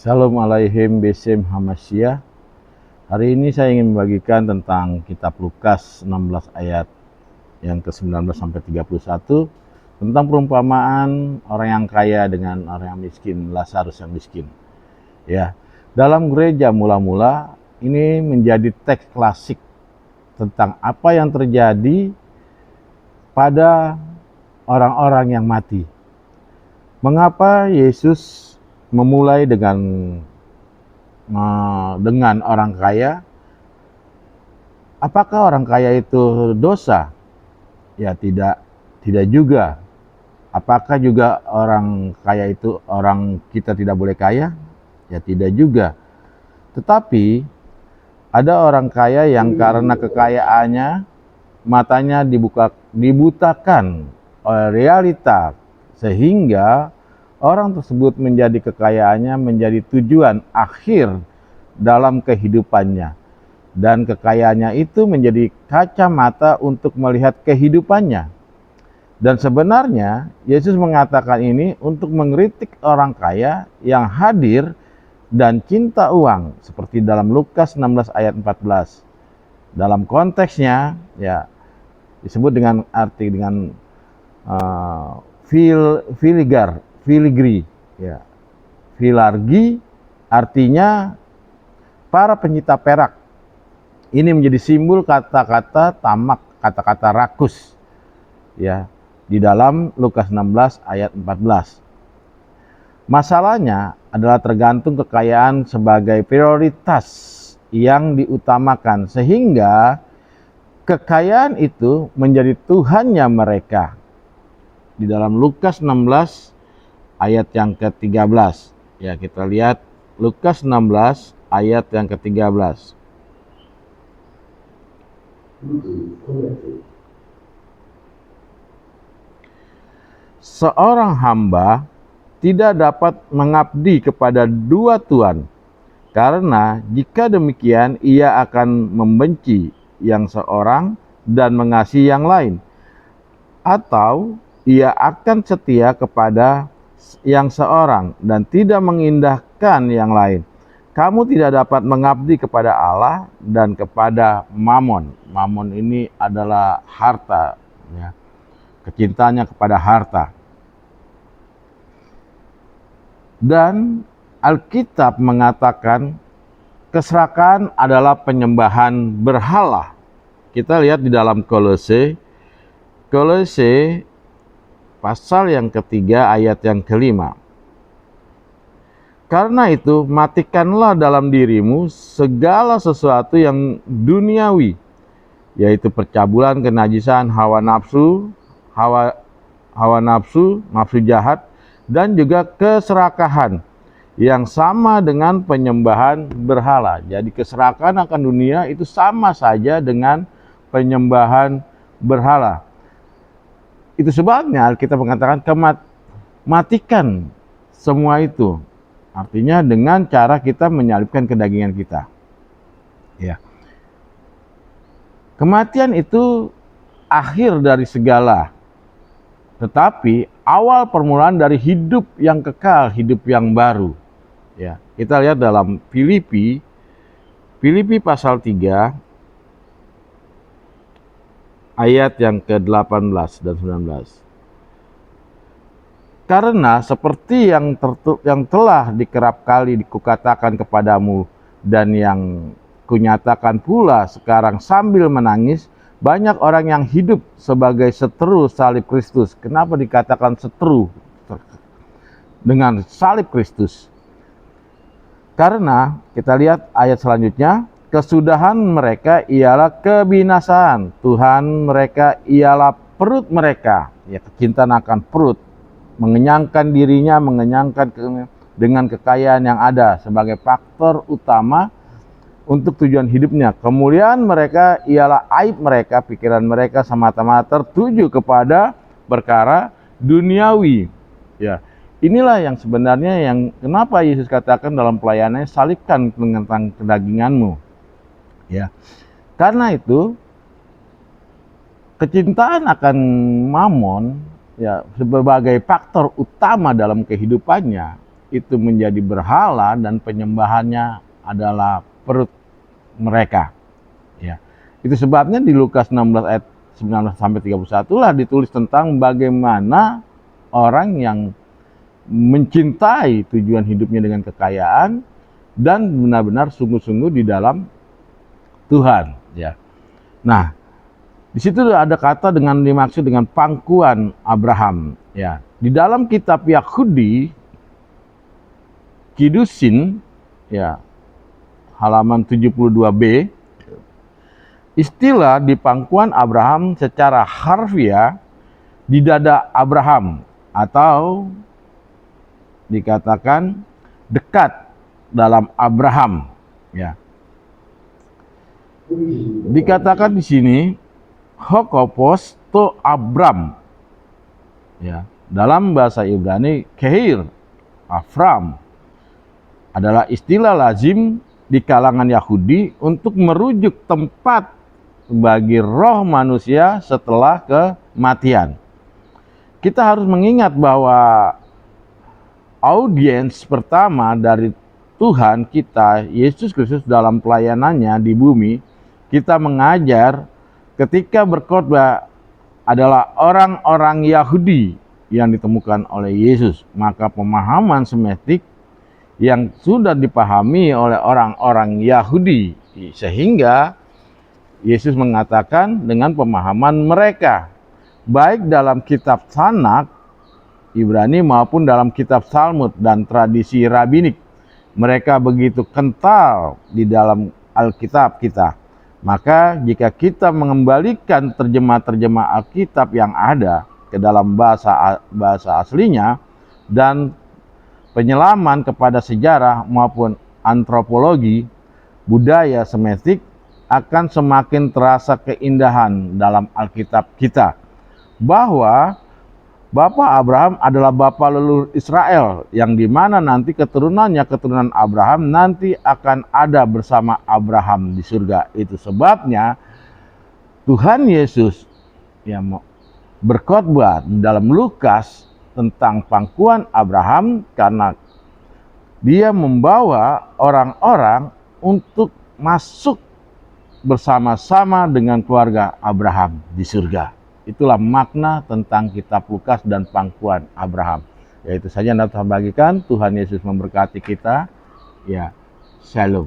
Shalom alaihim besim hamasyah. Hari ini saya ingin membagikan tentang kitab Lukas 16 ayat yang ke-19 sampai 31 tentang perumpamaan orang yang kaya dengan orang yang miskin, Lazarus yang miskin. Ya, dalam gereja mula-mula ini menjadi teks klasik tentang apa yang terjadi pada orang-orang yang mati. Mengapa Yesus memulai dengan orang kaya? Apakah orang kaya itu dosa? Ya tidak juga. Apakah juga orang kaya itu orang kita tidak boleh kaya? Ya tidak juga. Tetapi ada orang kaya yang karena kekayaannya matanya dibutakan oleh realita, sehingga orang tersebut menjadi kekayaannya menjadi tujuan akhir dalam kehidupannya. Dan kekayaannya itu menjadi kacamata untuk melihat kehidupannya. Dan sebenarnya Yesus mengatakan ini untuk mengkritik orang kaya yang hadir dan cinta uang, seperti dalam Lukas 16 ayat 14. Dalam konteksnya ya disebut dengan arti dengan filigri, ya. Filargi artinya para penyita perak. Ini menjadi simbol kata-kata tamak, kata-kata rakus, ya, di dalam Lukas 16 ayat 14. Masalahnya adalah tergantung kekayaan sebagai prioritas yang diutamakan, sehingga kekayaan itu menjadi tuhannya mereka. Di dalam Lukas 16 ayat yang ke-13. Ya, kita lihat Lukas 16 ayat yang ke-13. Seorang hamba tidak dapat mengabdi kepada dua tuan, karena jika demikian ia akan membenci yang seorang dan mengasihi yang lain, atau ia akan setia kepada yang seorang dan tidak mengindahkan yang lain. Kamu tidak dapat mengabdi kepada Allah dan kepada Mamon. Mamon ini adalah harta, ya, kecintaannya kepada harta. Dan Alkitab mengatakan keserakahan adalah penyembahan berhala. Kita lihat di dalam Kolose pasal yang ketiga ayat yang kelima. Karena itu matikanlah dalam dirimu segala sesuatu yang duniawi, yaitu percabulan, kenajisan, hawa nafsu jahat, dan juga keserakahan yang sama dengan penyembahan berhala. Jadi keserakahan akan dunia itu sama saja dengan penyembahan berhala. Itu sebabnya kita mengatakan matikan semua itu. Artinya dengan cara kita menyalibkan kedagingan kita. Ya. Kematian itu akhir dari segala. Tetapi awal permulaan dari hidup yang kekal, hidup yang baru. Ya, kita lihat dalam Filipi pasal 3 ayat yang ke-18 dan 19. Karena seperti yang telah dikerap kali kukatakan kepadamu dan yang kunyatakan pula sekarang sambil menangis, banyak orang yang hidup sebagai seteru salib Kristus. Kenapa dikatakan seteru dengan salib Kristus? Karena kita lihat ayat selanjutnya, kesudahan mereka ialah kebinasaan, Tuhan mereka ialah perut mereka. Ya, kecintaan akan perut, mengenyangkan dirinya, dengan kekayaan yang ada sebagai faktor utama untuk tujuan hidupnya. Kemuliaan mereka ialah aib mereka, pikiran mereka semata-mata tertuju kepada perkara duniawi. Ya, inilah yang sebenarnya yang kenapa Yesus katakan dalam pelayanannya, salibkan tentang kedaginganmu. Ya, karena itu kecintaan akan mamon, ya, sebagai faktor utama dalam kehidupannya, itu menjadi berhala dan penyembahannya adalah perut mereka. Ya. Itu sebabnya di Lukas 16 ayat 19 sampai 31 lah ditulis tentang bagaimana orang yang mencintai tujuan hidupnya dengan kekayaan dan benar-benar sungguh-sungguh di dalam Tuhan. Ya. Nah, di situ ada kata dengan dimaksud dengan pangkuan Abraham. Ya, di dalam kitab Yahudi, Kiddushin, ya, halaman 72b, istilah di pangkuan Abraham secara harfiah di dada Abraham atau dikatakan dekat dalam Abraham. Ya, dikatakan di sini Hokopos to Abram. Ya, dalam bahasa Ibrani Keir Afram adalah istilah lazim di kalangan Yahudi untuk merujuk tempat bagi roh manusia setelah kematian. Kita harus mengingat bahwa audiens pertama dari Tuhan kita, Yesus Kristus dalam pelayanannya di bumi, kita mengajar ketika berkhotbah adalah orang-orang Yahudi yang ditemukan oleh Yesus. Maka pemahaman semiotik yang sudah dipahami oleh orang-orang Yahudi, sehingga Yesus mengatakan dengan pemahaman mereka, baik dalam kitab Tanakh Ibrani maupun dalam kitab Talmud dan tradisi rabbinik, mereka begitu kental di dalam Alkitab kita. Maka jika kita mengembalikan terjemah-terjemah Alkitab yang ada ke dalam bahasa aslinya dan penyelaman kepada sejarah maupun antropologi budaya semiotik, akan semakin terasa keindahan dalam Alkitab kita bahwa Bapak Abraham adalah Bapak leluhur Israel, yang dimana nanti keturunannya, keturunan Abraham nanti akan ada bersama Abraham di surga. Itu sebabnya Tuhan Yesus yang berkhotbah dalam Lukas tentang pangkuan Abraham, karena dia membawa orang-orang untuk masuk bersama-sama dengan keluarga Abraham di surga. Itulah makna tentang kitab Lukas dan pangkuan Abraham. Ya, itu saja yang dapat saya bagikan. Tuhan Yesus memberkati kita. Ya, shalom.